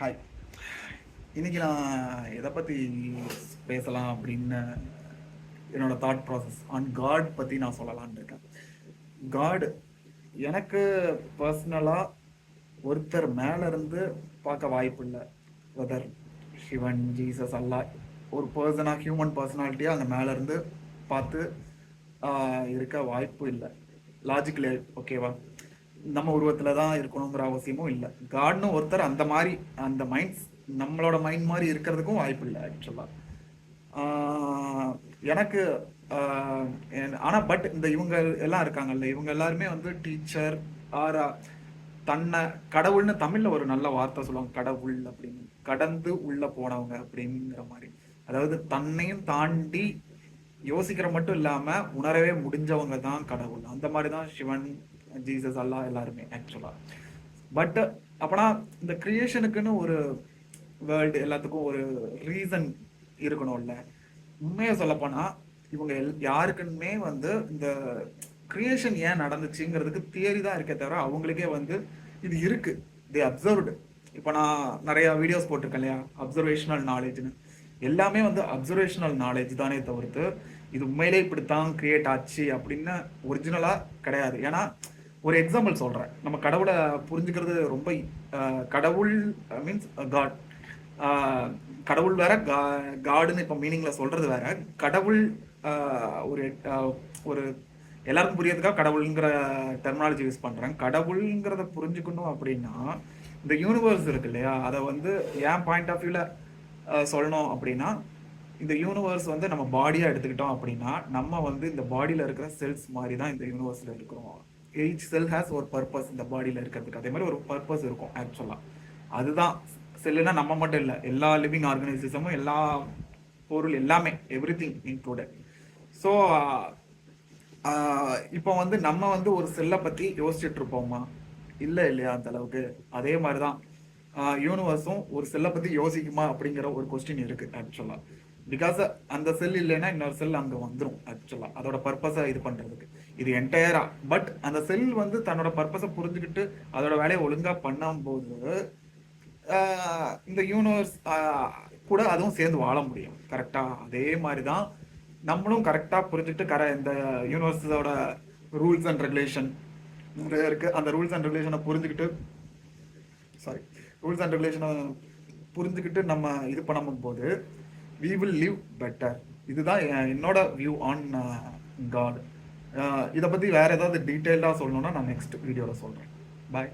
Hi. இன்னைக்கு நான் எதை பற்றி பேசலாம் அப்படின்னு என்னோட தாட் ப்ராசஸ் ஆன் காட் பற்றி நான் சொல்லலாம்னு இருக்கேன். காட் எனக்கு பர்சனலாக ஒருத்தர் மேலே இருந்து பார்க்க வாய்ப்பு இல்லை. வெதர் சிவன், ஜீசஸ், அல்லா ஒரு பர்சனாக ஹியூமன் பர்சனாலிட்டியாக அந்த மேலே இருந்து பார்த்து இருக்க வாய்ப்பு இல்லை. லாஜிக்கலி ஓகேவா? நம்ம உருவத்தில் தான் இருக்கணுங்கிற அவசியமும் இல்லை. காட்னு ஒருத்தர் அந்த மாதிரி அந்த மைண்ட்ஸ் நம்மளோட மைண்ட் மாதிரி இருக்கிறதுக்கும் வாய்ப்பு இல்லை ஆக்சுவலாக. எனக்கு ஆனால் பட் இந்த இவங்க எல்லாம் இருக்காங்கல்ல, இவங்க எல்லாருமே வந்து டீச்சர் ஆரா தன்னை கடவுள்னு தமிழில் ஒரு நல்ல வார்த்தை சொல்லுவாங்க, கடவுள் அப்படின்னு, கடந்து உள்ள போனவங்க அப்படிங்கிற மாதிரி. அதாவது தன்னையும் தாண்டி யோசிக்கிற மட்டும் இல்லாமல் உணரவே முடிஞ்சவங்க தான் கடவுள். அந்த மாதிரி தான் சிவன், ஜீசஸ், அல்லா எல்லாருமே ஆக்சுவலாக. பட் அப்போனா இந்த கிரியேஷனுக்குன்னு ஒரு வேர்ல்டு, எல்லாத்துக்கும் ஒரு ரீசன் இருக்கணும்ல. உண்மையை சொல்லப்போனால் இவங்க யாருக்குமே வந்து இந்த கிரியேஷன் ஏன் நடந்துச்சுங்கிறதுக்கு தியரி தான் இருக்கே தவிர அவங்களுக்கே வந்து இது இருக்கு, தி அப்சர்வ்டு. இப்போ நான் நிறைய வீடியோஸ் போட்டிருக்கேன் இல்லையா, அப்சர்வேஷனல் நாலேஜ்னு. எல்லாமே வந்து அப்சர்வேஷனல் நாலேஜ் தானே தவிர்த்து இது உண்மையிலே இப்படித்தான் கிரியேட் ஆச்சு அப்படின்னு ஒரிஜினலாக கிடையாது. ஏன்னா ஒரு எக்ஸாம்பிள் சொல்கிறேன். நம்ம கடவுளை புரிஞ்சுக்கிறது ரொம்ப கடவுள் மீன்ஸ் காட். கடவுள் வேற, காடுன்னு இப்போ மீனிங்கில் சொல்கிறது வேற. கடவுள் ஒரு ஒரு எல்லாருக்கும் புரியறதுக்காக கடவுளுங்கிற டெர்மினாலஜி யூஸ் பண்ணுறேன். கடவுளுங்கிறத புரிஞ்சுக்கணும் அப்படின்னா இந்த யூனிவர்ஸ் இருக்கு இல்லையா, அதை வந்து என் பாயிண்ட் ஆஃப் வியூவில் சொல்லணும் அப்படின்னா, இந்த யூனிவர்ஸ் வந்து நம்ம பாடியாக எடுத்துக்கிட்டோம் அப்படின்னா நம்ம வந்து இந்த பாடியில் இருக்கிற செல்ஸ் மாதிரி தான் இந்த யூனிவர்ஸில் இருக்கிறோம். each cell has ஒரு பர்பஸ் இந்த பாடியில் இருக்கிறதுக்கு. அதே மாதிரி ஒரு பர்பஸ் இருக்கும் ஆக்சுவலாக. அதுதான் செல்லுனா நம்ம மட்டும் இல்லை, எல்லா லிவிங் ஆர்கனைசேஷனும், எல்லா பொருள் எல்லாமே, எவ்ரி திங் இன்க்ளூடட். ஸோ இப்போ வந்து நம்ம வந்து ஒரு செல்லை பற்றி யோசிச்சுட்டு இருப்போமா? இல்லை இல்லையா அந்த அளவுக்கு. அதே மாதிரி தான் யூனிவர்ஸும் ஒரு செல்லை பற்றி யோசிக்குமா அப்படிங்கிற ஒரு கொஸ்டின் இருக்குது ஆக்சுவலாக. பிகாஸ் அந்த செல் இல்லைன்னா இன்னொரு செல் அங்கே வந்துடும் ஆக்சுவலாக, அதோட பர்பஸை இது பண்ணுறதுக்கு. இது என்டையரா. பட் அந்த செல் வந்து தன்னோட பர்பஸை புரிஞ்சுக்கிட்டு அதோட வேலையை ஒழுங்காக பண்ணும்போது இந்த யூனிவர்ஸ் கூட அதுவும் சேர்ந்து வாழ முடியும். கரெக்டாக அதே மாதிரி தான் நம்மளும் கரெக்டாக புரிஞ்சுக்கிட்டு இந்த யூனிவர்ஸோட ரூல்ஸ் அண்ட் ரெகுலேஷன் நிறைய இருக்குது. அந்த ரூல்ஸ் அண்ட் ரெகுலேஷனை புரிஞ்சுக்கிட்டு நம்ம இது பண்ணும்போது we will live better. இதுதான் என்னோட வியூ ஆன் காட். இதை பற்றி வேறு ஏதாவது டீட்டெயில்டாக சொல்லணும்னா நான் நெக்ஸ்ட் வீடியோவில் சொல்கிறேன். பாய்.